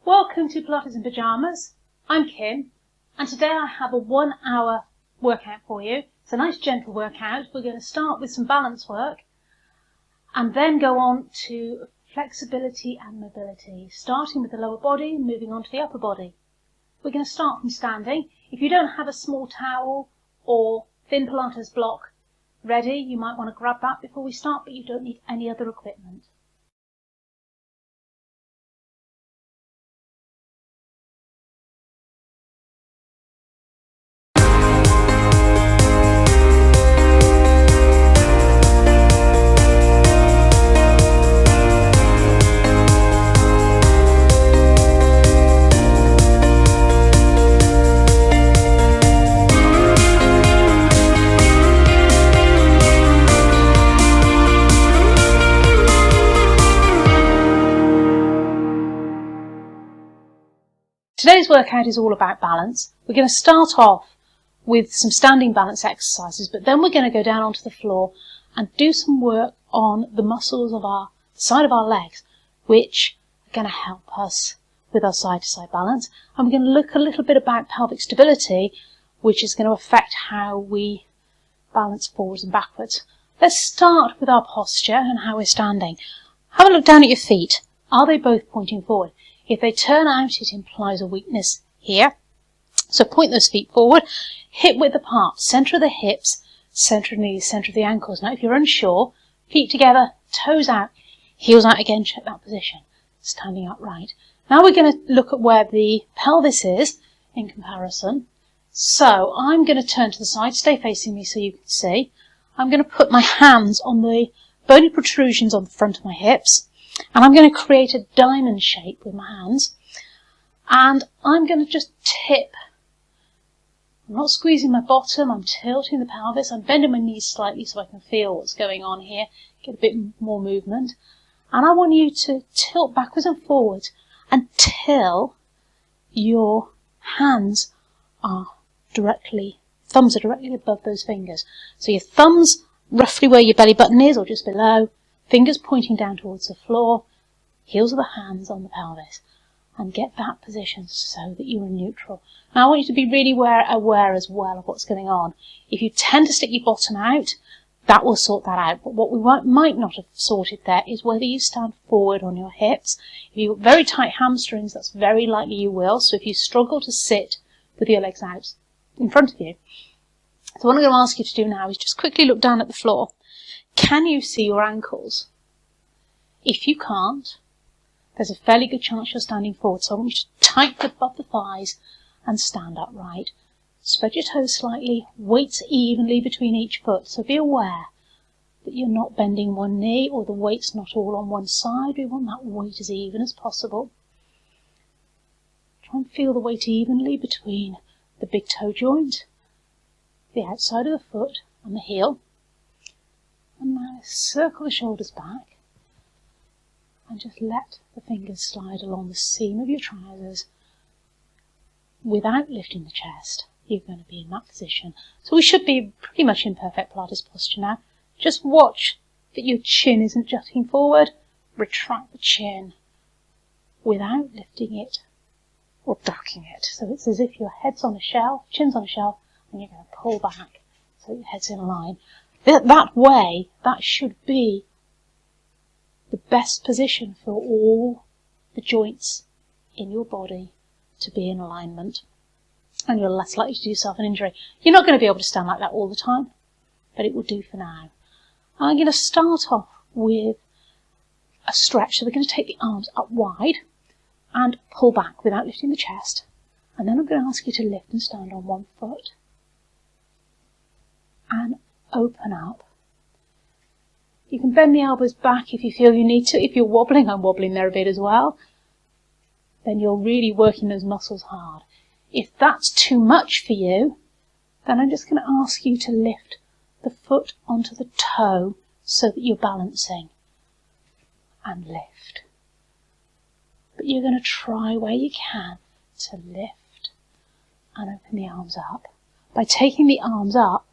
Welcome to Pilates in Pyjamas. I'm Kim, and today I have a 1 hour workout for you. It's a nice gentle workout. We're going to start with some balance work and then go on to flexibility and mobility, starting with the lower body and moving on to the upper body. We're going to start from standing. If you don't have a small towel or thin Pilates block ready, you might want to grab that before we start, but you don't need any other equipment. Today's workout is all about balance. We're going to start off with some standing balance exercises, but then we're going to go down onto the floor and do some work on the muscles of the side of our legs, which are going to help us with our side-to-side balance. And we're going to look a little bit about pelvic stability, which is going to affect how we balance forwards and backwards. Let's start with our posture and how we're standing. Have a look down at your feet. Are they both pointing forward? If they turn out, it implies a weakness here. So point those feet forward, hip width apart, centre of the hips, centre of the knees, centre of the ankles. Now if you're unsure, feet together, toes out, heels out again, check that position, standing upright. Now we're going to look at where the pelvis is in comparison. So I'm going to turn to the side, stay facing me so you can see. I'm going to put my hands on the bony protrusions on the front of my hips. And I'm going to create a diamond shape with my hands. And I'm going to just tip. I'm not squeezing my bottom, I'm tilting the pelvis. I'm bending my knees slightly so I can feel what's going on here. Get a bit more movement. And I want you to tilt backwards and forwards until your hands are thumbs are directly above those fingers. So your thumbs roughly where your belly button is or just below. Fingers pointing down towards the floor, heels of the hands on the pelvis, and get that position so that you're in neutral. Now I want you to be really aware as well of what's going on. If you tend to stick your bottom out, that will sort that out. But what we might not have sorted there is whether you stand forward on your hips. If you've got very tight hamstrings, that's very likely you will. So if you struggle to sit with your legs out in front of you. So what I'm going to ask you to do now is just quickly look down at the floor. Can you see your ankles? If you can't, there's a fairly good chance you're standing forward. So I want you to tighten above the thighs and stand upright. Spread your toes slightly, weights evenly between each foot. So be aware that you're not bending one knee or the weight's not all on one side. We want that weight as even as possible. Try and feel the weight evenly between the big toe joint, the outside of the foot and the heel. And now circle the shoulders back and just let the fingers slide along the seam of your trousers without lifting the chest. You're going to be in that position. So we should be pretty much in perfect Pilates posture now. Just watch that your chin isn't jutting forward. Retract the chin without lifting it or ducking it. So it's as if your head's on a shelf, chin's on a shelf, and you're going to pull back so your head's in a line. That way, that should be the best position for all the joints in your body to be in alignment. And you're less likely to do yourself an injury. You're not going to be able to stand like that all the time, but it will do for now. I'm going to start off with a stretch. So we're going to take the arms up wide and pull back without lifting the chest. And then I'm going to ask you to lift and stand on one foot. And open up. You can bend the elbows back if you feel you need to. If you're wobbling, I'm wobbling there a bit as well, then you're really working those muscles hard. If that's too much for you, then I'm just going to ask you to lift the foot onto the toe so that you're balancing and lift. But you're going to try where you can to lift and open the arms up. By taking the arms up,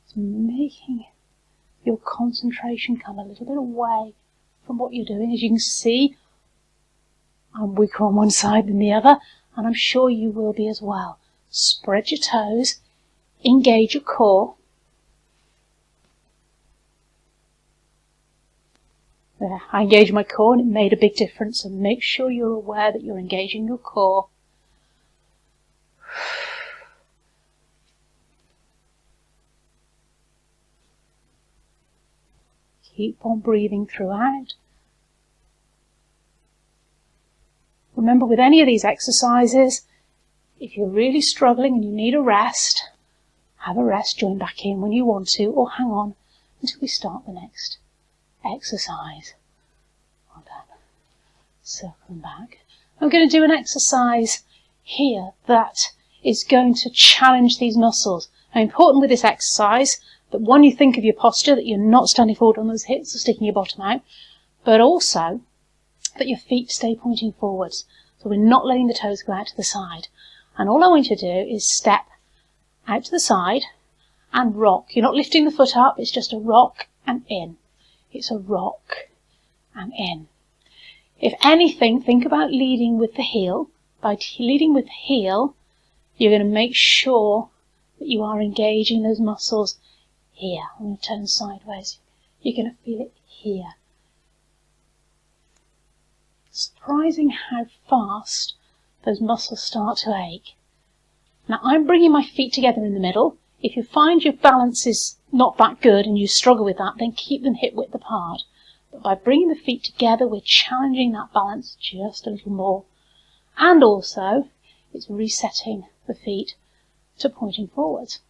it's making your concentration come a little bit away from what you're doing. As you can see, I'm weaker on one side than the other, and I'm sure you will be as well. Spread your toes, engage your core. There, I engaged my core and it made a big difference, so make sure you're aware that you're engaging your core. Keep on breathing throughout. Remember, with any of these exercises, if you're really struggling and you need a rest, have a rest, join back in when you want to, or hang on until we start the next exercise. Well done. Circling back. I'm going to do an exercise here that is going to challenge these muscles. Now, important with this exercise that one, you think of your posture, that you're not standing forward on those hips or sticking your bottom out, but also that your feet stay pointing forwards. So we're not letting the toes go out to the side. And all I want you to do is step out to the side and rock. You're not lifting the foot up, it's just a rock and in. It's a rock and in. If anything, think about leading with the heel. By leading with the heel, you're going to make sure that you are engaging those muscles here. I'm going to turn sideways. You're going to feel it here. Surprising how fast those muscles start to ache. Now I'm bringing my feet together in the middle. If you find your balance is not that good and you struggle with that, then keep them hip width apart. But by bringing the feet together, we're challenging that balance just a little more. And also, it's resetting the feet to pointing forwards.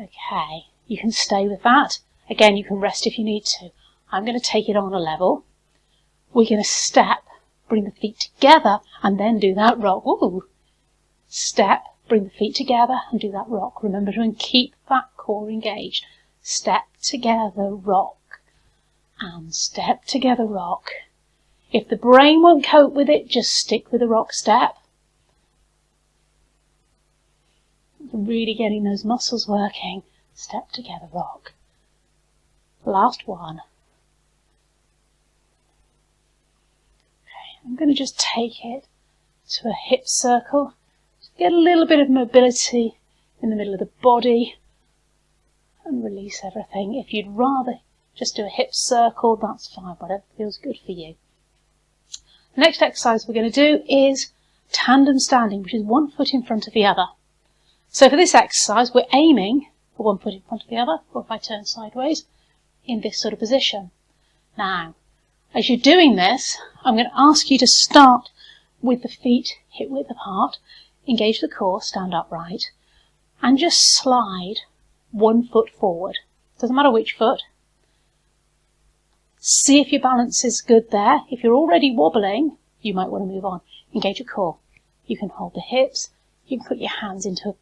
Okay, you can stay with that. Again, you can rest if you need to. I'm going to take it on a level. We're going to step, bring the feet together, and then do that rock. Ooh. Step, bring the feet together, and do that rock. Remember to keep that core engaged. Step together, rock, and step together, rock. If the brain won't cope with it, just stick with the rock step. Really getting those muscles working. Step together, rock. Last one. I'm going to just take it to a hip circle to get a little bit of mobility in the middle of the body and release everything. If you'd rather just do a hip circle, that's fine, whatever feels good for you. The next exercise we're going to do is tandem standing, which is one foot in front of the other. So for this exercise, we're aiming for one foot in front of the other, or if I turn sideways, in this sort of position. Now, as you're doing this, I'm going to ask you to start with the feet hip width apart, engage the core, stand upright, and just slide 1 foot forward. Doesn't matter which foot. See if your balance is good there. If you're already wobbling, you might want to move on. Engage your core. You can hold the hips. You can put your hands into a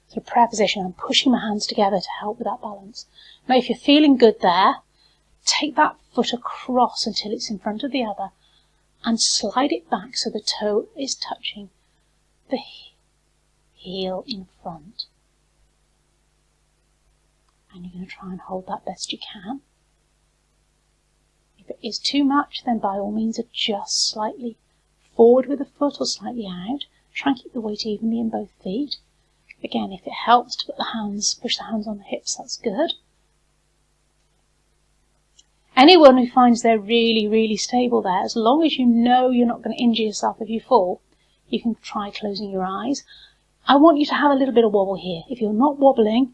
sort of prayer position. I'm pushing my hands together to help with that balance. Now, if you're feeling good there, take that foot across until it's in front of the other and slide it back so the toe is touching the heel in front. And you're going to try and hold that best you can. If it is too much, then by all means adjust slightly forward with the foot or slightly out. Try and keep the weight evenly in both feet. Again, if it helps to put the hands, push the hands on the hips, that's good. Anyone who finds they're really, really stable there, as long as you know you're not going to injure yourself if you fall, you can try closing your eyes. I want you to have a little bit of wobble here. If you're not wobbling,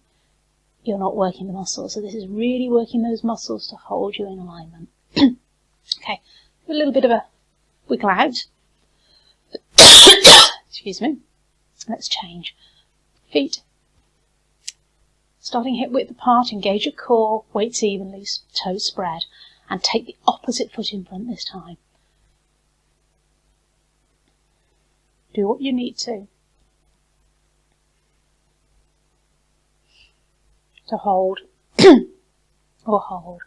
you're not working the muscles. So this is really working those muscles to hold you in alignment. Okay, a little bit of a wiggle out. Excuse me. Let's change. Feet. Starting hip width apart, engage your core, weights evenly, toes spread, and take the opposite foot in front this time. Do what you need to hold or hold.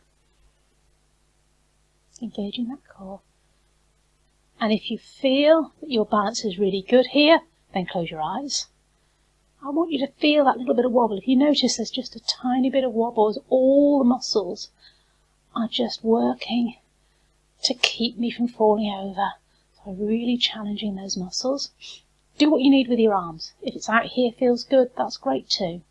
Engaging that core. And if you feel that your balance is really good here, then close your eyes. I want you to feel that little bit of wobble. If you notice there's just a tiny bit of wobble as all the muscles are just working to keep me from falling over. So really challenging those muscles. Do what you need with your arms. If it's out here feels good, that's great too.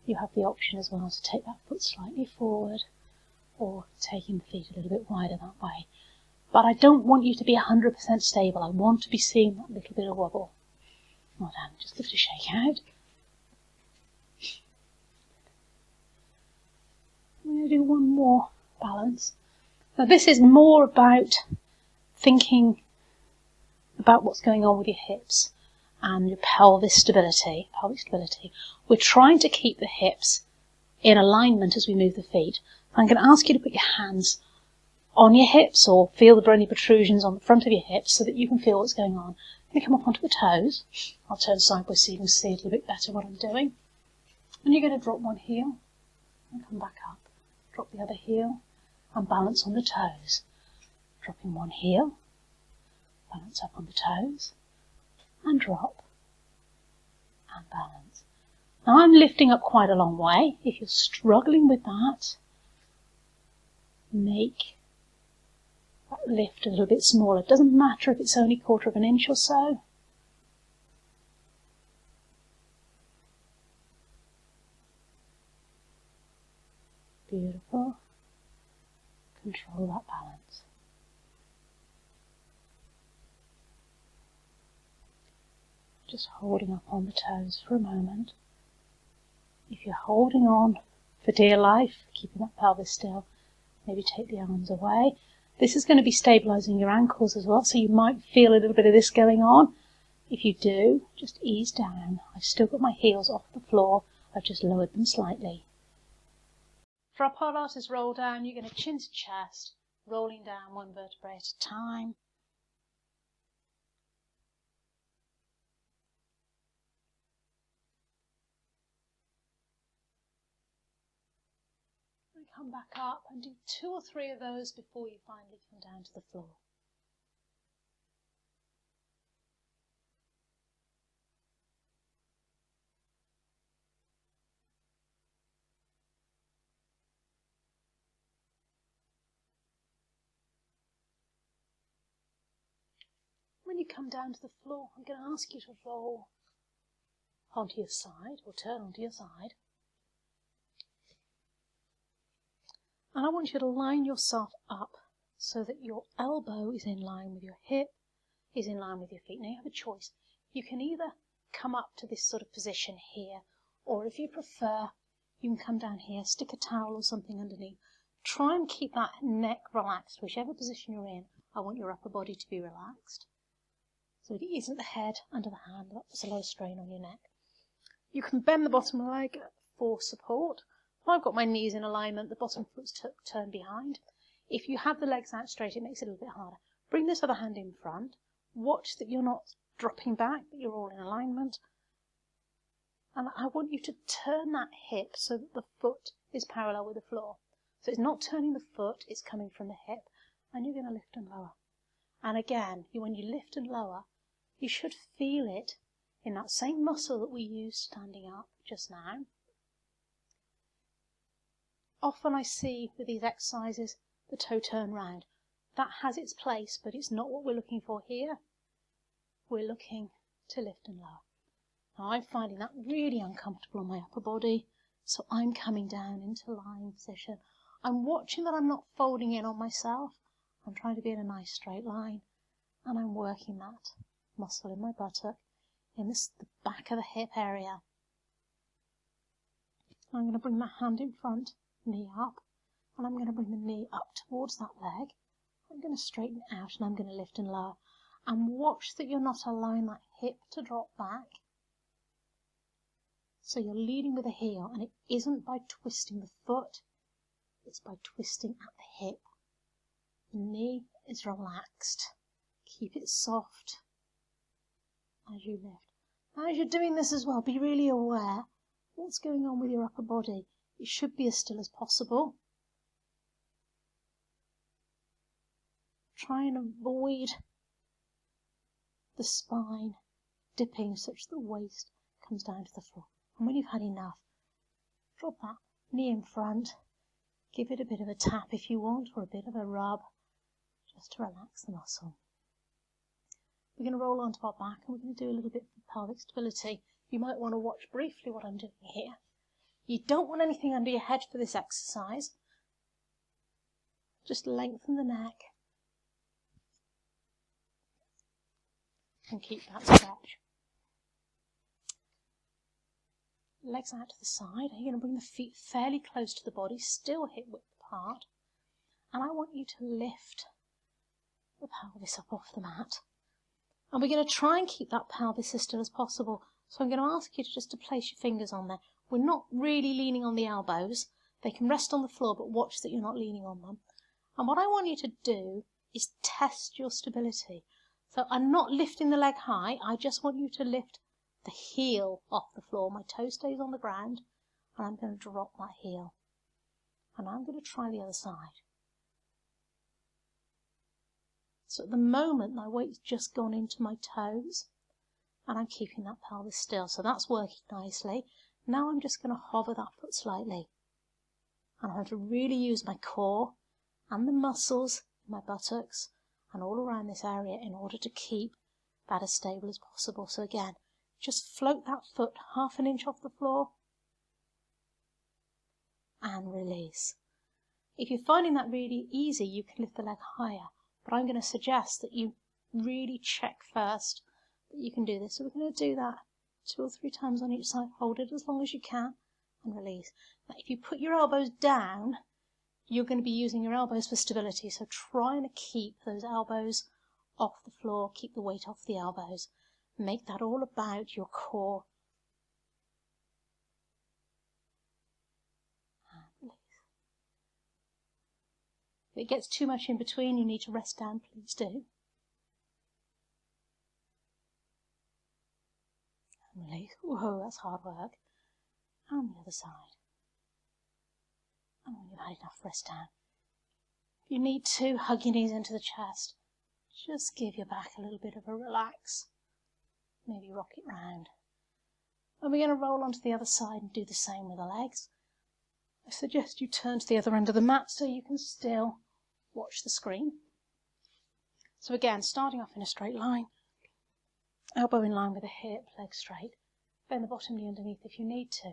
You have the option as well to take that foot slightly forward or taking the feet a little bit wider that way. But I don't want you to be 100% stable. I want to be seeing that little bit of wobble. Well done. Just lift a shake out. I'm going to do one more balance. Now this is more about thinking about what's going on with your hips and your pelvic stability. We're trying to keep the hips in alignment as we move the feet. I'm going to ask you to put your hands on your hips or feel the any protrusions on the front of your hips so that you can feel what's going on. I'm going to come up onto the toes. I'll turn sideways so you can see a little bit better what I'm doing. And you're going to drop one heel and come back up. Drop the other heel and balance on the toes. Dropping one heel, balance up on the toes, and drop, and balance. Now I'm lifting up quite a long way. If you're struggling with that, make that lift a little bit smaller. It doesn't matter if it's only 1/4 of an inch or so. Beautiful. Control that balance. Just holding up on the toes for a moment. If you're holding on for dear life, keeping that pelvis still, maybe take the arms away. This is going to be stabilising your ankles as well, so you might feel a little bit of this going on. If you do, just ease down. I've still got my heels off the floor, I've just lowered them slightly. For our Pilates roll down, you're going to chin to chest, rolling down one vertebrae at a time. Come back up and do 2 or 3 of those before you finally come down to the floor. When you come down to the floor, I'm going to ask you to roll onto your side or turn onto your side. And I want you to line yourself up so that your elbow is in line with your hip, is in line with your feet. Now you have a choice. You can either come up to this sort of position here, or if you prefer, you can come down here, stick a towel or something underneath. Try and keep that neck relaxed. Whichever position you're in, I want your upper body to be relaxed. So it isn't the head under the hand, that's a low strain on your neck. You can bend the bottom leg for support. I've got my knees in alignment, the bottom foot's turned behind. If you have the legs out straight, it makes it a little bit harder. Bring this other hand in front. Watch that you're not dropping back, that you're all in alignment. And I want you to turn that hip so that the foot is parallel with the floor. So it's not turning the foot, it's coming from the hip. And you're going to lift and lower. And again, when you lift and lower, you should feel it in that same muscle that we used standing up just now. Often I see with these exercises the toe turn round. That has its place, but it's not what we're looking for here. We're looking to lift and lower. Now I'm finding that really uncomfortable on my upper body, so I'm coming down into lying position. I'm watching that I'm not folding in on myself. I'm trying to be in a nice straight line, and I'm working that muscle in my buttock, in the back of the hip area. I'm going to bring my hand in front, knee up, and I'm going to bring the knee up towards that leg. I'm going to straighten it out and I'm going to lift and lower. And watch that you're not allowing that hip to drop back. So you're leading with the heel, and it isn't by twisting the foot, it's by twisting at the hip. The knee is relaxed. Keep it soft as you lift. Now as you're doing this as well, be really aware what's going on with your upper body. It should be as still as possible. Try and avoid the spine dipping such that the waist comes down to the floor. And when you've had enough, Drop that knee in front. Give it a bit of a tap if you want, or a bit of a rub, just to relax the muscle. We're going to roll onto our back and we're going to do a little bit of pelvic stability. You might want to watch briefly what I'm doing here. You don't want anything under your head for this exercise. Just lengthen the neck and keep that stretch. Legs out to the side. You're going to bring the feet fairly close to the body, still hip width apart. And I want you to lift the pelvis up off the mat. And we're going to try and keep that pelvis as still as possible. So I'm going to ask you to place your fingers on there. We're not really leaning on the elbows. They can rest on the floor, but watch that you're not leaning on them. And what I want you to do is test your stability. So I'm not lifting the leg high. I just want you to lift the heel off the floor. My toe stays on the ground, and I'm going to drop that heel. And I'm going to try the other side. So at the moment, my weight's just gone into my toes, and I'm keeping that pelvis still. So that's working nicely. Now I'm just going to hover that foot slightly. And I have to really use my core and the muscles in my buttocks and all around this area in order to keep that as stable as possible. So again, just float that foot 1/2 inch off the floor and release. If you're finding that really easy, you can lift the leg higher. But I'm going to suggest that you really check first that you can do this. So we're going to do that 2 or 3 times on each side. Hold it as long as you can and release. Now, if you put your elbows down, you're going to be using your elbows for stability. So try and keep those elbows off the floor. Keep the weight off the elbows. Make that all about your core. And release. If it gets too much in between, you need to rest down, please do. And release. Whoa, that's hard work. And the other side. And when you've had enough, rest down. If you need to, hug your knees into the chest. Just give your back a little bit of a relax. Maybe rock it round. And we're going to roll onto the other side and do the same with the legs. I suggest you turn to the other end of the mat so you can still watch the screen. So again, starting off in a straight line, elbow in line with the hip, leg straight, bend the bottom knee underneath if you need to.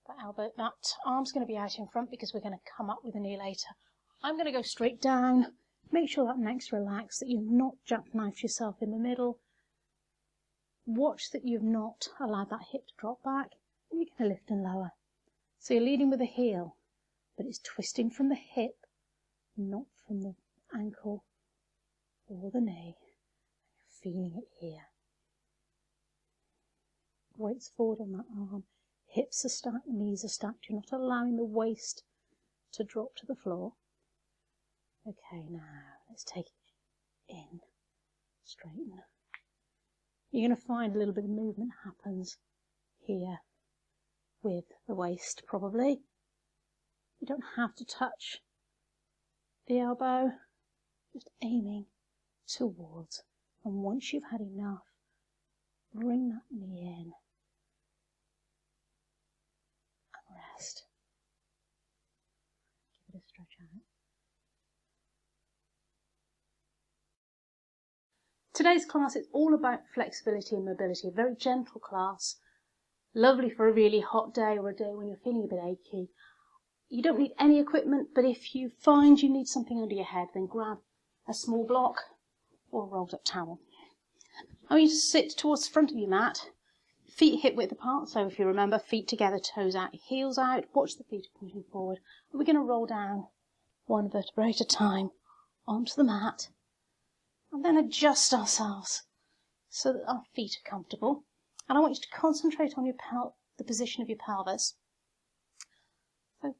That arm's going to be out in front because we're going to come up with the knee later. I'm going to go straight down. Make sure that neck's relaxed, that you've not jackknifed yourself in the middle. Watch that you've not allowed that hip to drop back. And you're going to lift and lower. So you're leading with the heel, but it's twisting from the hip, not from the ankle or the knee. You're feeling it here. Weight's forward on that arm. Hips are stacked, knees are stacked. You're not allowing the waist to drop to the floor. Okay, now let's take it in, straighten. You're going to find a little bit of movement happens here with the waist probably. You don't have to touch the elbow, just aiming towards. And once you've had enough, bring that knee in and rest. Give it a stretch out. Today's class is all about flexibility and mobility, a very gentle class, lovely for a really hot day or a day when you're feeling a bit achy. You don't need any equipment, but if you find you need something under your head, then grab a small block or a rolled up towel. I want you to sit towards the front of your mat, feet hip width apart, so if you remember, feet together, toes out, heels out, watch the feet pointing forward. And we're going to roll down one vertebrae at a time onto the mat. And then adjust ourselves so that our feet are comfortable. And I want you to concentrate on the position of your pelvis. So,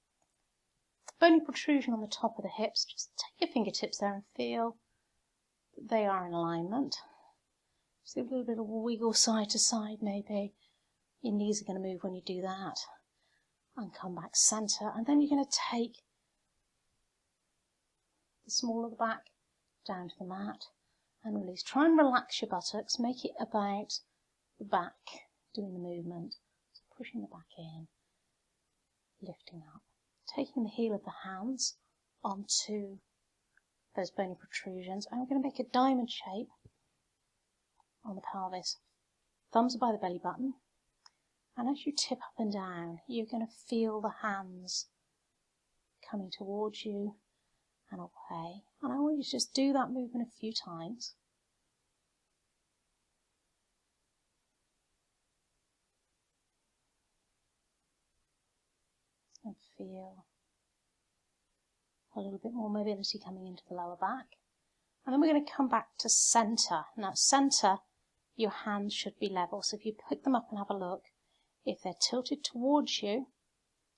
bony protrusion on the top of the hips. Just take your fingertips there and feel that they are in alignment. Just give a little bit of a wiggle side to side maybe. Your knees are going to move when you do that. And come back centre. And then you're going to take the small of the back down to the mat. And release. Try and relax your buttocks. Make it about the back doing the movement. So pushing the back in lifting up, taking the heel of the hands onto those bony protrusions, and we're going to make a diamond shape on the pelvis. Thumbs are by the belly button, and as you tip up and down, you're going to feel the hands coming towards you and away. And I want you to just do that movement a few times. And feel a little bit more mobility coming into the lower back. And then we're going to come back to centre. Now, centre, your hands should be level. So if you pick them up and have a look, if they're tilted towards you,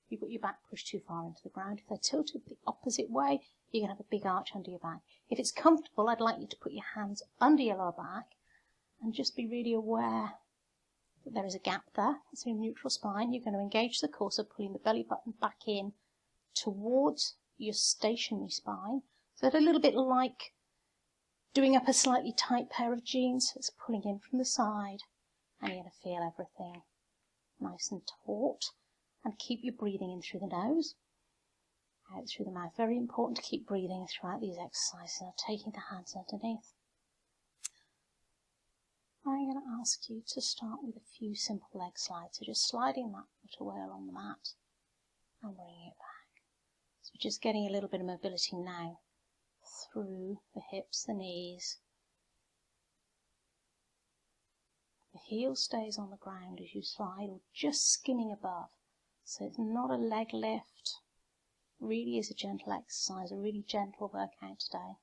you've got your back pushed too far into the ground. If they're tilted the opposite way, you're going to have a big arch under your back. If it's comfortable, I'd like you to put your hands under your lower back and just be really aware that there is a gap there. It's a neutral spine. You're going to engage the core, so pulling the belly button back in towards your stationary spine. So it's a little bit like doing up a slightly tight pair of jeans. It's pulling in from the side, and you're going to feel everything nice and taut. And keep your breathing in through the nose, out through the mouth. Very important to keep breathing throughout these exercises. Now, taking the hands underneath. I'm going to ask you to start with a few simple leg slides. So just sliding that foot away along the mat and bringing it back. So just getting a little bit of mobility now through the hips, the knees. The heel stays on the ground as you slide, or just skimming above. So it's not a leg lift, really is a gentle exercise, a really gentle workout today.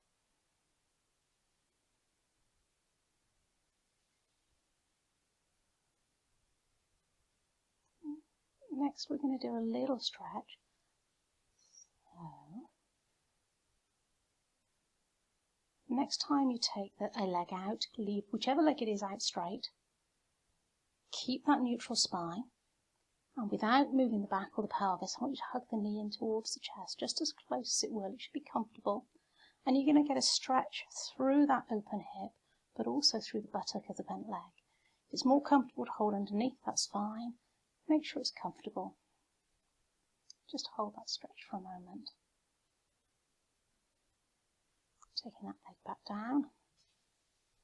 Next we're going to do a little stretch. So, next time you take a leg out, leave whichever leg it is out straight. Keep that neutral spine. And without moving the back or the pelvis, I want you to hug the knee in towards the chest, just as close as it will. It should be comfortable. And you're going to get a stretch through that open hip, but also through the buttock of the bent leg. If it's more comfortable to hold underneath, that's fine. Make sure it's comfortable. Just hold that stretch for a moment. Taking that leg back down.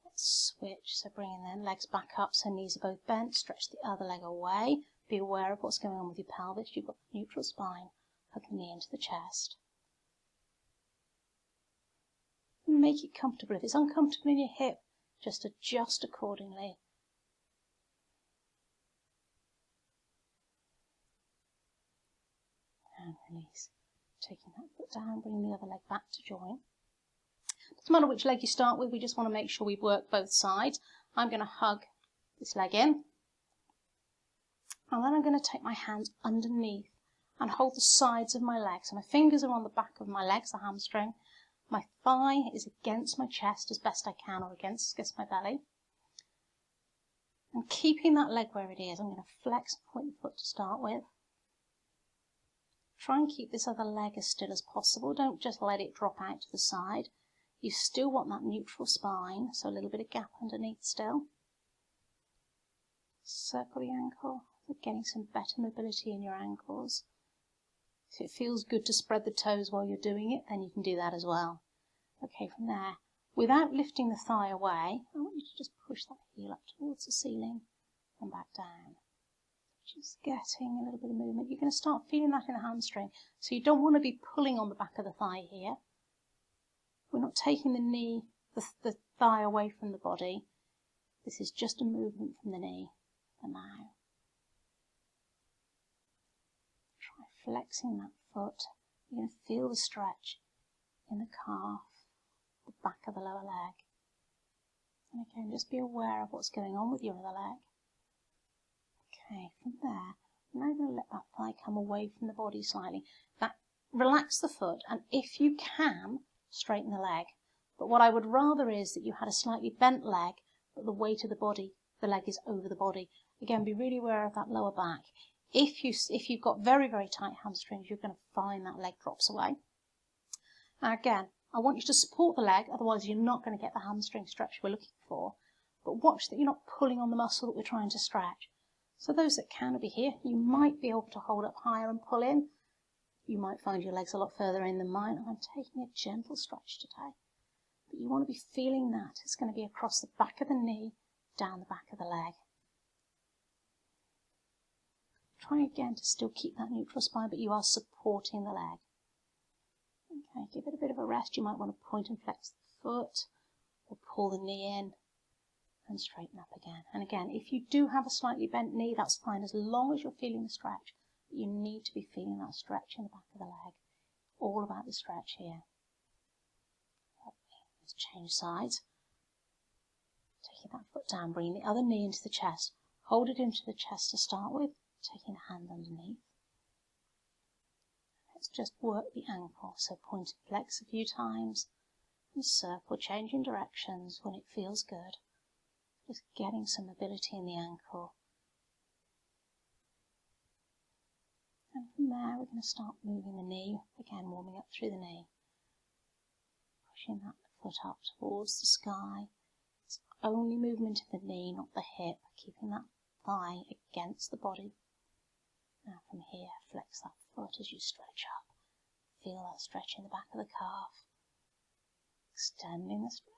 Let's switch, so bringing the legs back up so knees are both bent. Stretch the other leg away. Be aware of what's going on with your pelvis. You've got the neutral spine. Hug the knee into the chest. And make it comfortable. If it's uncomfortable in your hip, just adjust accordingly. And release. Taking that foot down, bringing the other leg back to join. Doesn't matter which leg you start with, we just want to make sure we work both sides. I'm going to hug this leg in. And then I'm going to take my hands underneath and hold the sides of my legs. So my fingers are on the back of my legs, the hamstring. My thigh is against my chest as best I can, or against my belly. And keeping that leg where it is, I'm going to flex and point the foot to start with. Try and keep this other leg as still as possible. Don't just let it drop out to the side. You still want that neutral spine, so a little bit of gap underneath still. Circle the ankle, so getting some better mobility in your ankles. If it feels good to spread the toes while you're doing it, then you can do that as well. Okay, from there, without lifting the thigh away, I want you to just push that heel up towards the ceiling and back down. Just getting a little bit of movement. You're going to start feeling that in the hamstring. So you don't want to be pulling on the back of the thigh here. We're not taking the knee, the thigh away from the body. This is just a movement from the knee for now. Try flexing that foot. You're going to feel the stretch in the calf, the back of the lower leg. And again, just be aware of what's going on with your other leg. Okay, from there, I'm now going to let that thigh come away from the body slightly. Relax the foot, and if you can, straighten the leg. But what I would rather is that you had a slightly bent leg, but the weight of the leg is over the body. Again, be really aware of that lower back. If you've got very, very tight hamstrings, you're going to find that leg drops away. Now again, I want you to support the leg, otherwise you're not going to get the hamstring stretch we're looking for. But watch that you're not pulling on the muscle that we're trying to stretch. So those that can be here, you might be able to hold up higher and pull in. You might find your legs a lot further in than mine. I'm taking a gentle stretch today. But you want to be feeling that. It's going to be across the back of the knee, down the back of the leg. Try again to still keep that neutral spine, but you are supporting the leg. Okay, give it a bit of a rest. You might want to point and flex the foot or pull the knee in and straighten up again. And again, if you do have a slightly bent knee, that's fine as long as you're feeling the stretch. But you need to be feeling that stretch in the back of the leg. All about the stretch here. Lovely. Let's change sides. Taking that foot down, bringing the other knee into the chest. Hold it into the chest to start with, taking a hand underneath. Let's just work the ankle, so point and flex a few times and circle, changing directions when it feels good. Just getting some mobility in the ankle. And from there we're going to start moving the knee, again warming up through the knee. Pushing that foot up towards the sky. It's only movement of the knee, not the hip, keeping that thigh against the body. Now from here, flex that foot as you stretch up. Feel that stretch in the back of the calf. Extending the stretch.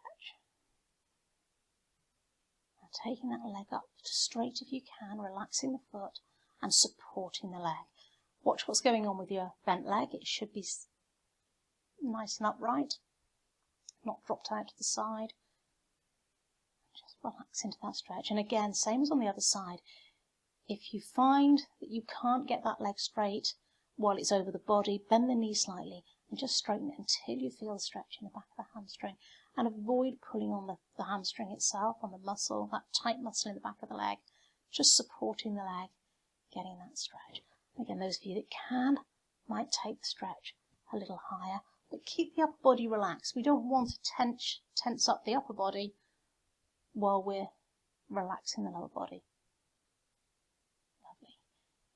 Now taking that leg up to straight if you can, relaxing the foot and supporting the leg. Watch what's going on with your bent leg. It should be nice and upright, not dropped out to the side. Just relax into that stretch. And again, same as on the other side. If you find that you can't get that leg straight while it's over the body, bend the knee slightly and just straighten it until you feel the stretch in the back of the hamstring. And avoid pulling on the hamstring itself, on the muscle, that tight muscle in the back of the leg. Just supporting the leg, getting that stretch. Again, those of you that can might take the stretch a little higher, but keep the upper body relaxed. We don't want to tense up the upper body while we're relaxing the lower body. Lovely.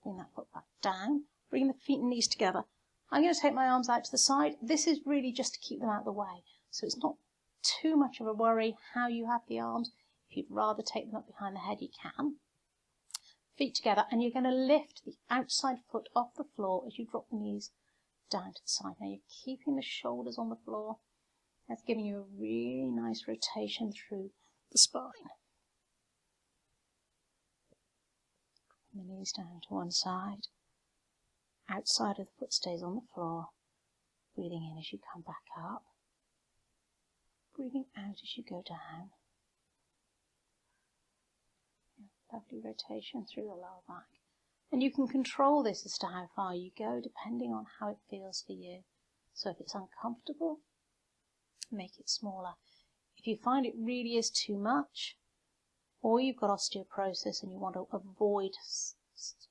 Bring that foot back down. Bring the feet and knees together. I'm going to take my arms out to the side. This is really just to keep them out of the way. So it's not too much of a worry how you have the arms. If you'd rather take them up behind the head, you can. Feet together, and you're going to lift the outside foot off the floor as you drop the knees down to the side. Now you're keeping the shoulders on the floor. That's giving you a really nice rotation through the spine. The knees down to one side. Outside of the foot stays on the floor. Breathing in as you come back up. Breathing out as you go down. Lovely rotation through the lower back. And you can control this as to how far you go depending on how it feels for you. So if it's uncomfortable, make it smaller. If you find it really is too much, or you've got osteoporosis and you want to avoid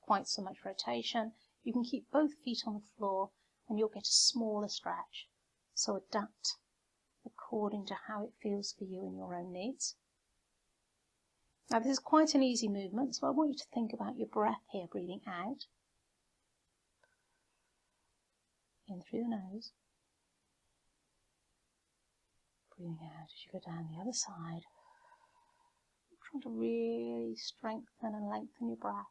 quite so much rotation, you can keep both feet on the floor and you'll get a smaller stretch. So adapt according to how it feels for you and your own needs. Now this is quite an easy movement, so I want you to think about your breath here, breathing out. In through the nose. Breathing out as you go down the other side. Trying to really strengthen and lengthen your breath.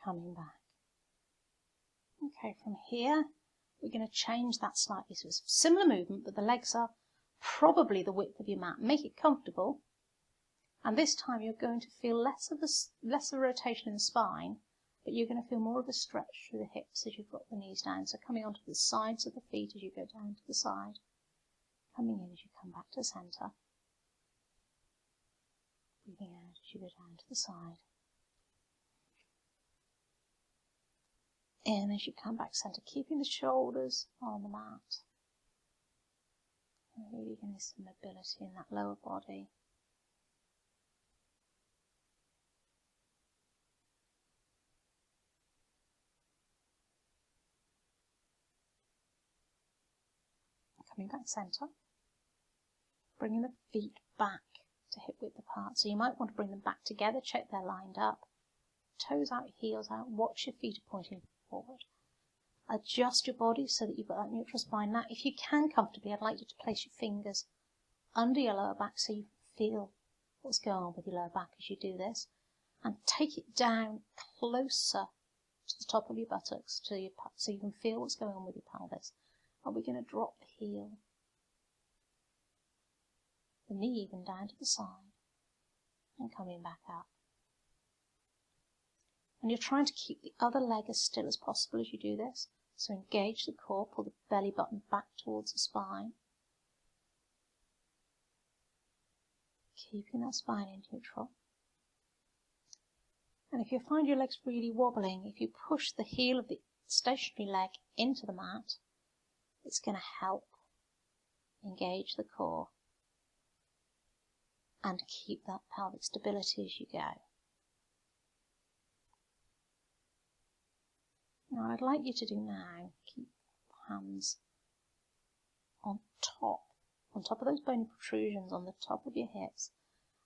Coming back. Okay, from here, we're going to change that slightly. So it's a similar movement, but the legs are probably the width of your mat. Make it comfortable. And this time you're going to feel less of a rotation in the spine, but you're going to feel more of a stretch through the hips as you drop the knees down. So coming onto the sides of the feet as you go down to the side. Coming in as you come back to centre. Breathing out as you go down to the side. In as you come back centre, keeping the shoulders on the mat. And really getting some mobility in that lower body. Coming back centre. Bringing the feet back to hip width apart. So you might want to bring them back together, check they're lined up. Toes out, heels out, watch your feet are pointing forward. Adjust your body so that you've got that neutral spine. Now, if you can comfortably, I'd like you to place your fingers under your lower back so you feel what's going on with your lower back as you do this. And take it down closer to the top of your buttocks so you can feel what's going on with your pelvis. And we're going to drop the heel, the knee even down to the side, and coming back up. And you're trying to keep the other leg as still as possible as you do this. So engage the core, pull the belly button back towards the spine. Keeping that spine in neutral. And if you find your legs really wobbling, if you push the heel of the stationary leg into the mat, it's going to help engage the core and keep that pelvic stability as you go. Now, what I'd like you to do now, keep hands on top of those bony protrusions on the top of your hips,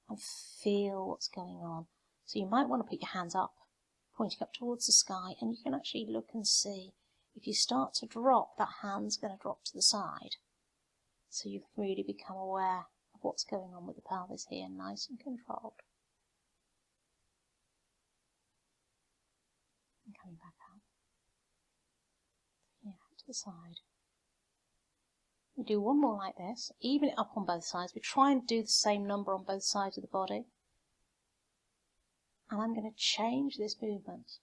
and feel what's going on. So you might want to put your hands up, pointing up towards the sky, and you can actually look and see. If you start to drop, that hand's going to drop to the side. So you've really become aware of what's going on with the pelvis here, nice and controlled. And coming back up. Yeah, to the side. We do one more like this, even it up on both sides. We try and do the same number on both sides of the body. And I'm going to change this movement.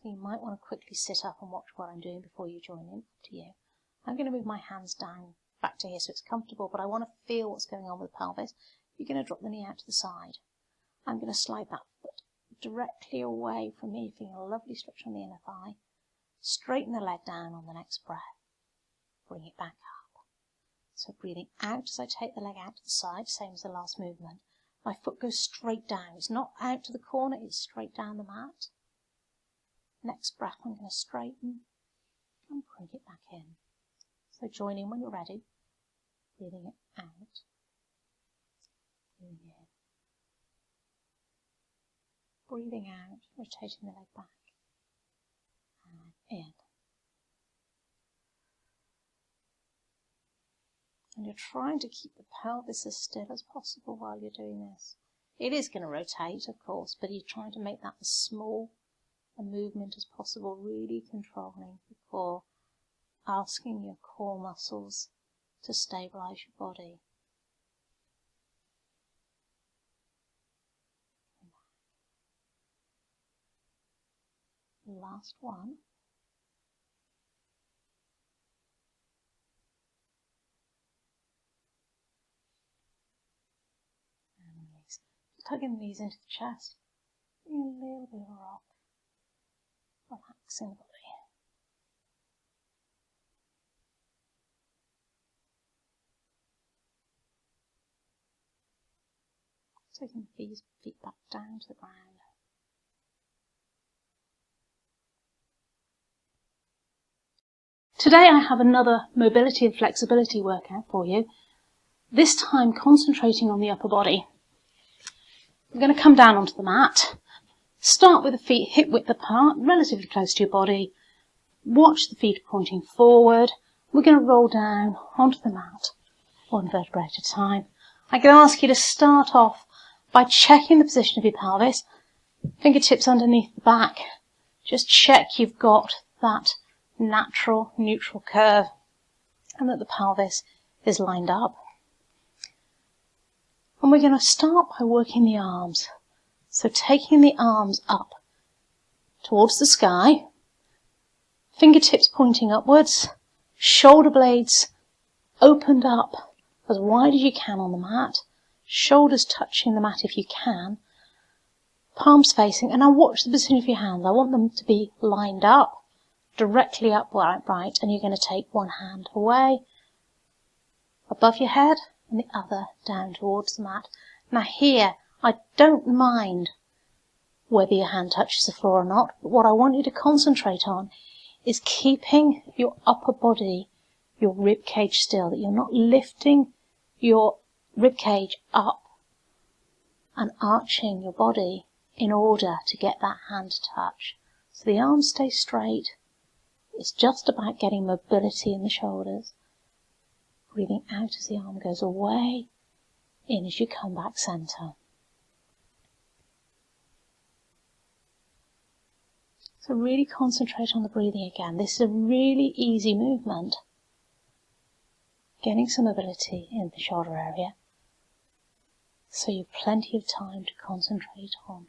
So you might want to quickly sit up and watch what I'm doing before you join in. Up to you. I'm going to move my hands down back to here so it's comfortable, but I want to feel what's going on with the pelvis. You're going to drop the knee out to the side. I'm going to slide that foot directly away from me, feeling a lovely stretch on the inner thigh. Straighten the leg down on the next breath. Bring it back up. So breathing out as I take the leg out to the side, same as the last movement. My foot goes straight down. It's not out to the corner, it's straight down the mat. Next breath, I'm going to straighten and bring it back in. So join in when you're ready. Breathing it out. Breathing in. Breathing out, rotating the leg back. And in. And you're trying to keep the pelvis as still as possible while you're doing this. It is going to rotate, of course, but you're trying to make that as small a movement as possible, really controlling the core, asking your core muscles to stabilize your body. Last one. And release. Tugging the knees into the chest. Bring a little bit of a rock. Relaxing the body. Taking the feet back down to the ground. Today I have another mobility and flexibility workout for you, this time concentrating on the upper body. We're going to come down onto the mat, start with the feet hip width apart, relatively close to your body, watch the feet pointing forward. We're going to roll down onto the mat, one vertebra at a time. I'm going to ask you to start off by checking the position of your pelvis, fingertips underneath the back. Just check you've got that natural neutral curve and that the pelvis is lined up. And we're going to start by working the arms. So taking the arms up towards the sky, fingertips pointing upwards, shoulder blades opened up as wide as you can on the mat, shoulders touching the mat if you can, palms facing, and now watch the position of your hands. I want them to be lined up, directly upright, and you're going to take one hand away, above your head, and the other down towards the mat. Now here, I don't mind whether your hand touches the floor or not, but what I want you to concentrate on is keeping your upper body, your rib cage still, that you're not lifting your rib cage up and arching your body in order to get that hand to touch. So the arms stay straight. It's just about getting mobility in the shoulders. Breathing out as the arm goes away, in as you come back centre. So really concentrate on the breathing again. This is a really easy movement. Getting some mobility in the shoulder area, so you've plenty of time to concentrate on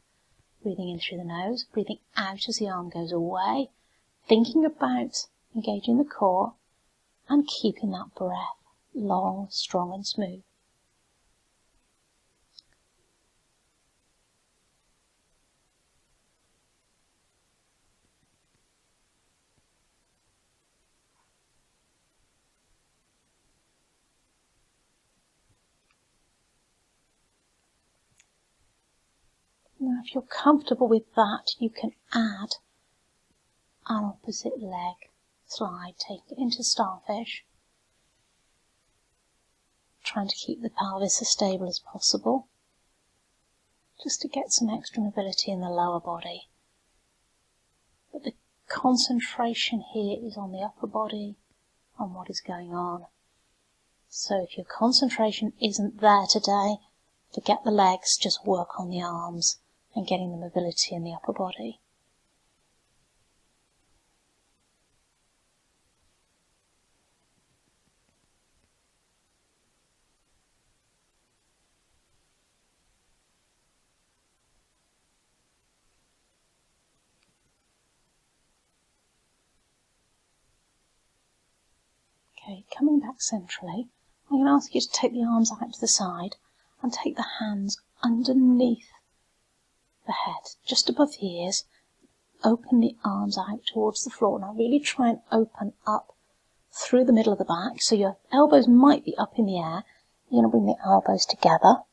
breathing in through the nose, breathing out as the arm goes away, thinking about engaging the core and keeping that breath long, strong and smooth. Now if you're comfortable with that, you can add an opposite leg slide. Take it into starfish, trying to keep the pelvis as stable as possible, just to get some extra mobility in the lower body. But the concentration here is on the upper body, on what is going on. So if your concentration isn't there today, forget the legs, just work on the arms and getting the mobility in the upper body. Okay, coming back centrally, I'm going to ask you to take the arms out to the side and take the hands underneath the head, just above the ears. Open the arms out towards the floor. Now really try and open up through the middle of the back, so your elbows might be up in the air. You're going to bring the elbows together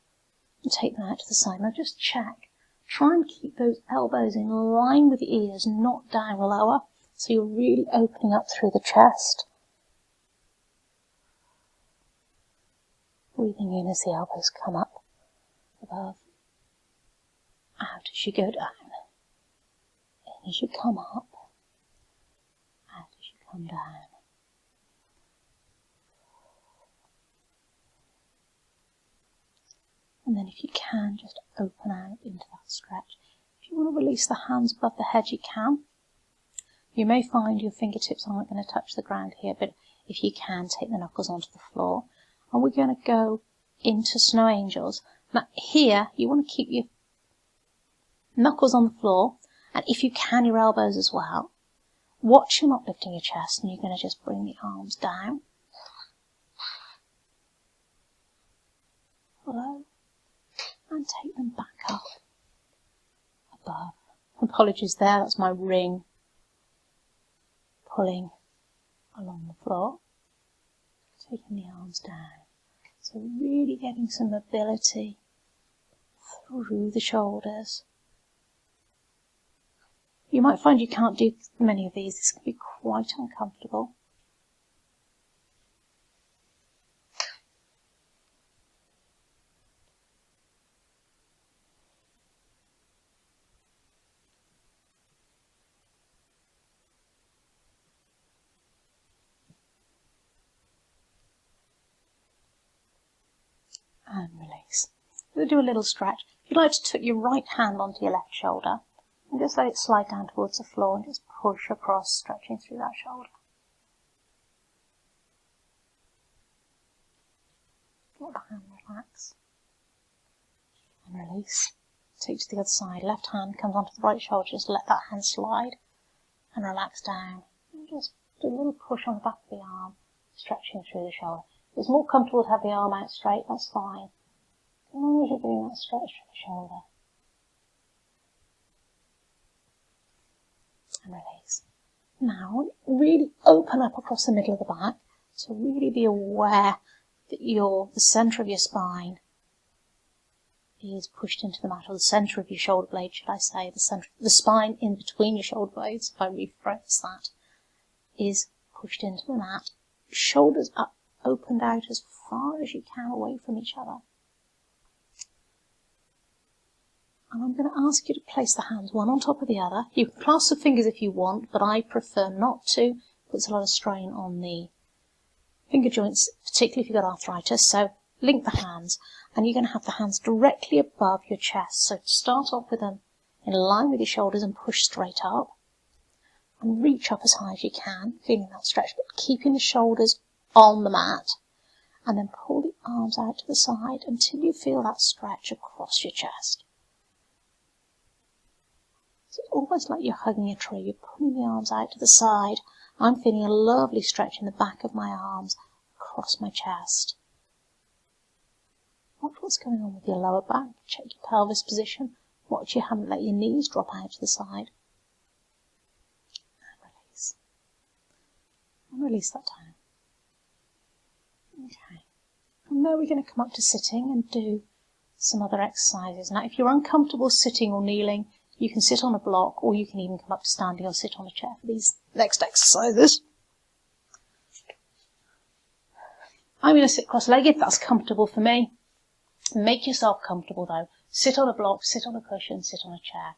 and take them out to the side. Now just check. Try and keep those elbows in line with the ears, not down lower, so you're really opening up through the chest. Breathing in as the elbows come up, above, out as you go down, in as you come up, out as you come down. And then if you can, just open out into that stretch. If you want to release the hands above the head, you can. You may find your fingertips aren't going to touch the ground here, but if you can, take the knuckles onto the floor. And we're going to go into Snow Angels. Now here, you want to keep your knuckles on the floor, and if you can, your elbows as well. Watch you're not lifting your chest, and you're going to just bring the arms down, low, and take them back up, above. Apologies there, that's my ring pulling along the floor. Taking the arms down. So really getting some mobility through the shoulders. You might find you can't do many of these. This can be quite uncomfortable. And release. We'll do a little stretch. If you'd like to tuck your right hand onto your left shoulder and just let it slide down towards the floor and just push across, stretching through that shoulder. Let the hand relax and release. Take to the other side. Left hand comes onto the right shoulder. Just let that hand slide and relax down. And just do a little push on the back of the arm, stretching through the shoulder. If it's more comfortable to have the arm out straight, that's fine. As long as you're doing that stretch through the shoulder. And release. Now, really open up across the middle of the back. So really be aware that the centre of your spine is pushed into the mat, or the centre of your shoulder blade, should I say, the spine in between your shoulder blades, if I rephrase that, is pushed into the mat. Shoulders up, opened out as far as you can away from each other. And I'm going to ask you to place the hands one on top of the other. You can clasp the fingers if you want, but I prefer not to. puts a lot of strain on the finger joints, particularly if you've got arthritis. So link the hands, and you're going to have the hands directly above your chest. So start off with them in line with your shoulders and push straight up. And reach up as high as you can, feeling that stretch, but keeping the shoulders on the mat. And then pull the arms out to the side until you feel that stretch across your chest. So it's almost like you're hugging a tree. You're pulling the arms out to the side. I'm feeling a lovely stretch in the back of my arms across my chest. Watch what's going on with your lower back. Check your pelvis position. Watch you haven't let your knees drop out to the side. And release that down. Okay. From there we're going to come up to sitting and do some other exercises. Now if you're uncomfortable sitting or kneeling, you can sit on a block, or you can even come up to standing or sit on a chair for these next exercises. I'm going to sit cross-legged, that's comfortable for me. Make yourself comfortable though. Sit on a block, sit on a cushion, sit on a chair.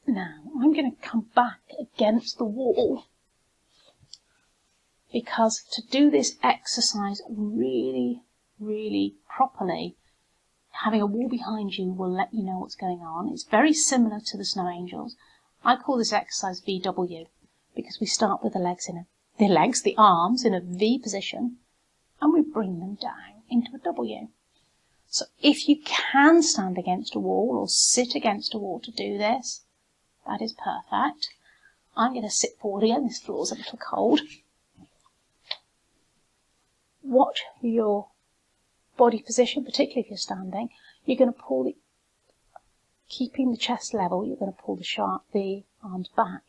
Now, I'm going to come back against the wall, because to do this exercise really, really properly, having a wall behind you will let you know what's going on. It's very similar to the Snow Angels. I call this exercise VW, because we start with the arms in a V position, and we bring them down into a W. So if you can stand against a wall or sit against a wall to do this, that is perfect. I'm going to sit forward again. This floor's a little cold. Watch your body position, particularly if you're standing. You're going to keeping the chest level, you're going to pull the arms back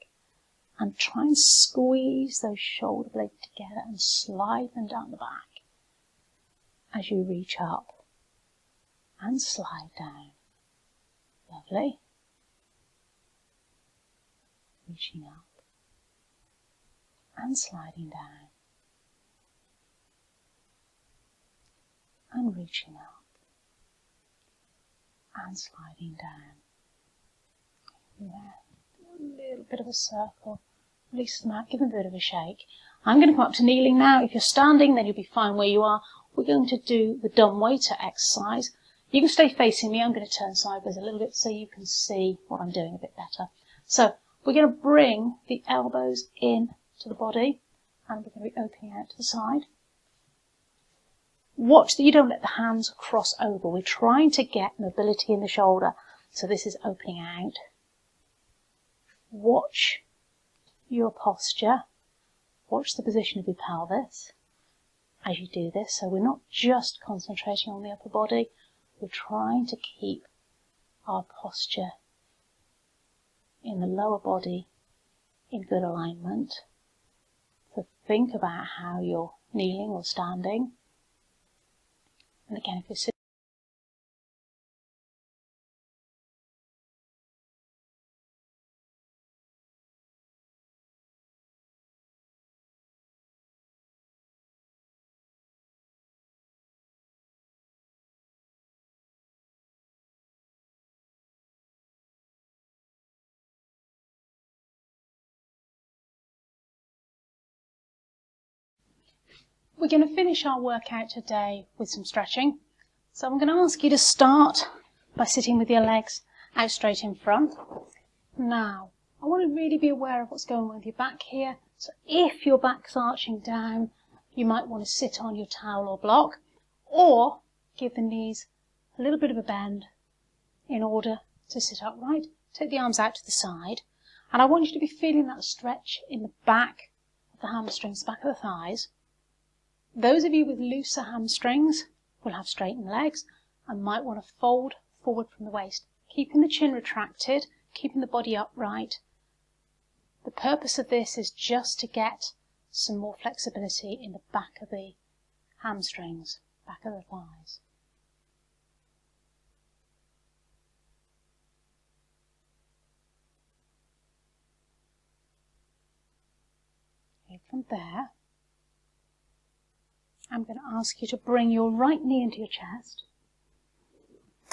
and try and squeeze those shoulder blades together and slide them down the back as you reach up and slide down. Lovely. Reaching up and sliding down and reaching up and sliding down. Yeah. A little bit of a circle. Release them out, give them a bit of a shake. I'm going to come up to kneeling now. If you're standing, then you'll be fine where you are. We're going to do the dumb waiter exercise. You can stay facing me. I'm going to turn sideways a little bit so you can see what I'm doing a bit better. So we're going to bring the elbows in to the body, and we're going to be opening out to the side. Watch that you don't let the hands cross over. We're trying to get mobility in the shoulder, so this is opening out. Watch your posture. Watch the position of your pelvis as you do this. So we're not just concentrating on the upper body, we're trying to keep our posture in the lower body in good alignment. So think about how you're kneeling or standing. And again, if you're sitting, we're going to finish our workout today with some stretching. So I'm going to ask you to start by sitting with your legs out straight in front. Now, I want to really be aware of what's going on with your back here. So if your back's arching down, you might want to sit on your towel or block, or give the knees a little bit of a bend in order to sit upright. Take the arms out to the side, and I want you to be feeling that stretch in the back of the hamstrings, back of the thighs. Those of you with looser hamstrings will have straightened legs and might want to fold forward from the waist, keeping the chin retracted, keeping the body upright. The purpose of this is just to get some more flexibility in the back of the hamstrings, back of the thighs. Okay, from there, I'm going to ask you to bring your right knee into your chest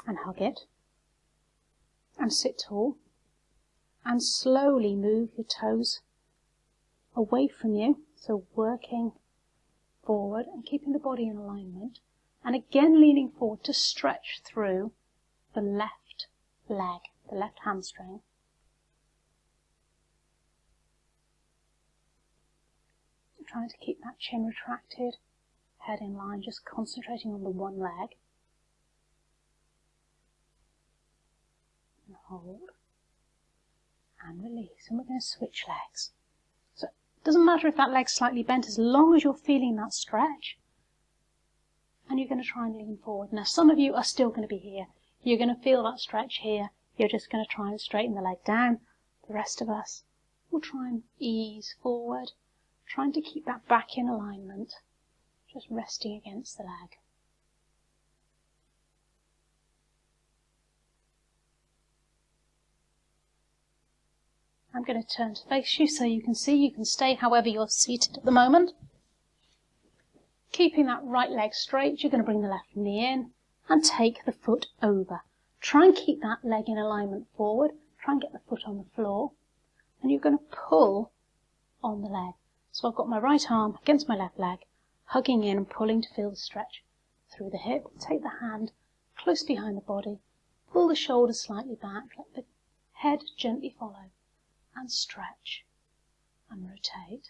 and hug it and sit tall and slowly move your toes away from you. So working forward and keeping the body in alignment. And again leaning forward to stretch through the left leg, the left hamstring. Trying to keep that chin retracted, head in line, just concentrating on the one leg. And hold. And release. And we're going to switch legs. So it doesn't matter if that leg's slightly bent, as long as you're feeling that stretch. And you're going to try and lean forward. Now some of you are still going to be here. You're going to feel that stretch here. You're just going to try and straighten the leg down. The rest of us will try and ease forward, trying to keep that back in alignment, just resting against the leg. I'm going to turn to face you so you can see. You can stay however you're seated at the moment. Keeping that right leg straight, you're going to bring the left knee in and take the foot over. Try and keep that leg in alignment forward. Try and get the foot on the floor. And you're going to pull on the leg. So I've got my right arm against my left leg, hugging in and pulling to feel the stretch through the hip. Take the hand close behind the body. Pull the shoulders slightly back. Let the head gently follow. And stretch. And rotate.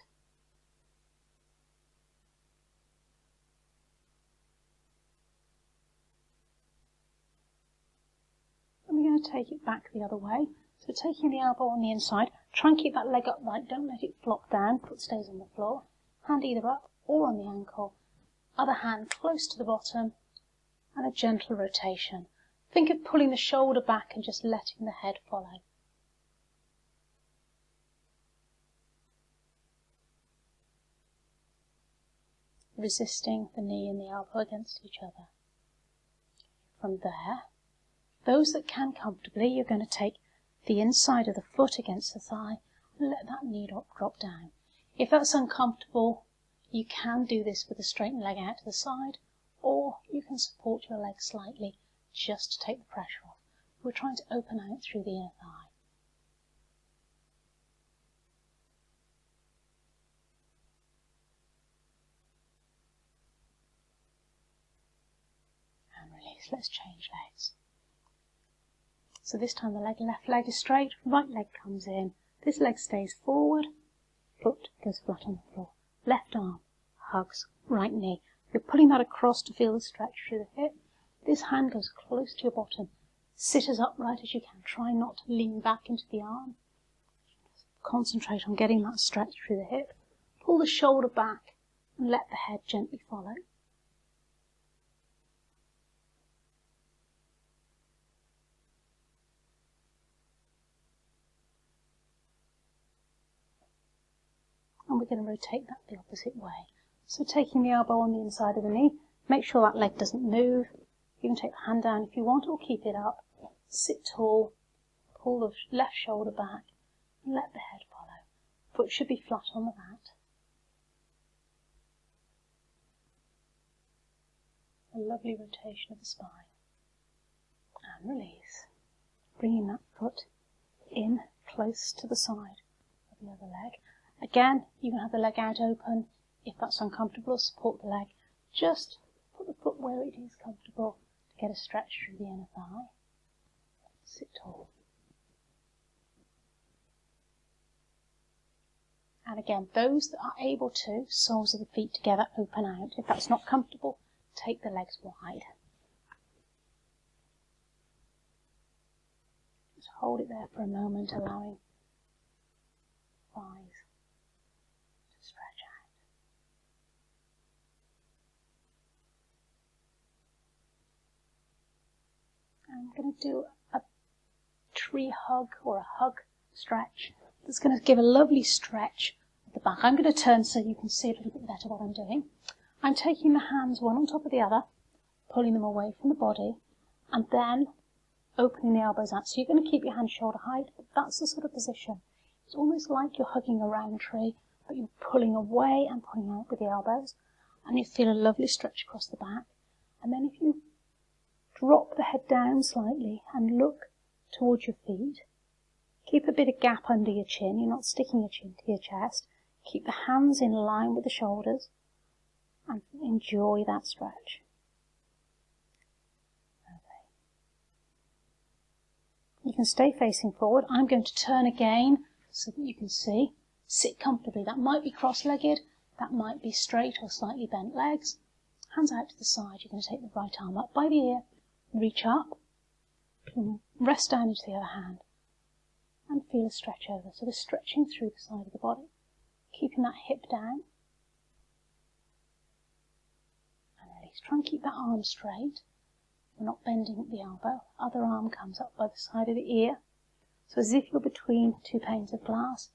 And we're going to take it back the other way. So taking the elbow on the inside, try and keep that leg upright, don't let it flop down, foot stays on the floor. Hand either up or on the ankle. Other hand close to the bottom and a gentle rotation. Think of pulling the shoulder back and just letting the head follow. Resisting the knee and the elbow against each other. From there, those that can comfortably, you're going to take the inside of the foot against the thigh and let that knee drop down. If that's uncomfortable, you can do this with a straightened leg out to the side, or you can support your leg slightly just to take the pressure off. We're trying to open out through the inner thigh. And release. Let's change legs. So this time the left leg is straight, right leg comes in. This leg stays forward, foot goes flat on the floor. Left arm hugs right knee. You're pulling that across to feel the stretch through the hip. This hand goes close to your bottom. Sit as upright as you can. Try not to lean back into the arm. Concentrate on getting that stretch through the hip. Pull the shoulder back and let the head gently follow. And we're going to rotate that the opposite way. So taking the elbow on the inside of the knee, make sure that leg doesn't move. You can take the hand down if you want or keep it up. Sit tall, pull the left shoulder back and let the head follow. Foot should be flat on the mat. A lovely rotation of the spine. And release. Bringing that foot in close to the side of the other leg. Again, you can have the leg out open. If that's uncomfortable, support the leg. Just put the foot where it is comfortable to get a stretch through the inner thigh. Sit tall. And again, those that are able to, soles of the feet together, open out. If that's not comfortable, take the legs wide. Just hold it there for a moment, allowing thighs to stretch out. I'm going to do a tree hug or a hug stretch. That's going to give a lovely stretch at the back. I'm going to turn so you can see a little bit better what I'm doing. I'm taking the hands one on top of the other, pulling them away from the body, and then opening the elbows out. So you're going to keep your hands shoulder height, but that's the sort of position. It's almost like you're hugging a round tree, but you're pulling away and pulling out with the elbows, and you feel a lovely stretch across the back. And then if you drop the head down slightly and look towards your feet, Keep a bit of gap under your chin. You're not sticking your chin to your chest. Keep the hands in line with the shoulders and enjoy that stretch. Okay. You can stay facing forward. I'm going to turn again so that you can see. Sit comfortably. That might be cross-legged. That might be straight or slightly bent legs. Hands out to the side. You're going to take the right arm up by the ear. Reach up. Rest down into the other hand. And feel a stretch over. So we're stretching through the side of the body. Keeping that hip down. And release. Try and keep that arm straight. We're not bending at the elbow. Other arm comes up by the side of the ear. So as if you're between two panes of glass.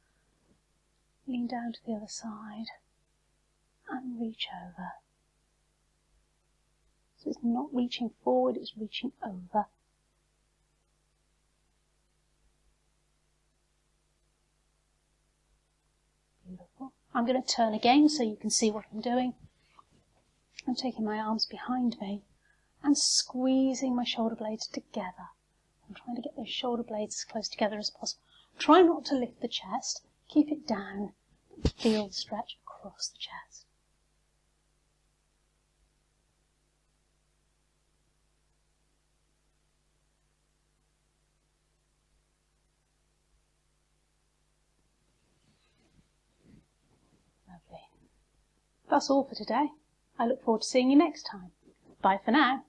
Lean down to the other side. And reach over. So it's not reaching forward, it's reaching over. Beautiful. I'm going to turn again so you can see what I'm doing. I'm taking my arms behind me and squeezing my shoulder blades together. I'm trying to get those shoulder blades as close together as possible. Try not to lift the chest. Keep it down. Feel the stretch across the chest. Lovely. That's all for today. I look forward to seeing you next time. Bye for now.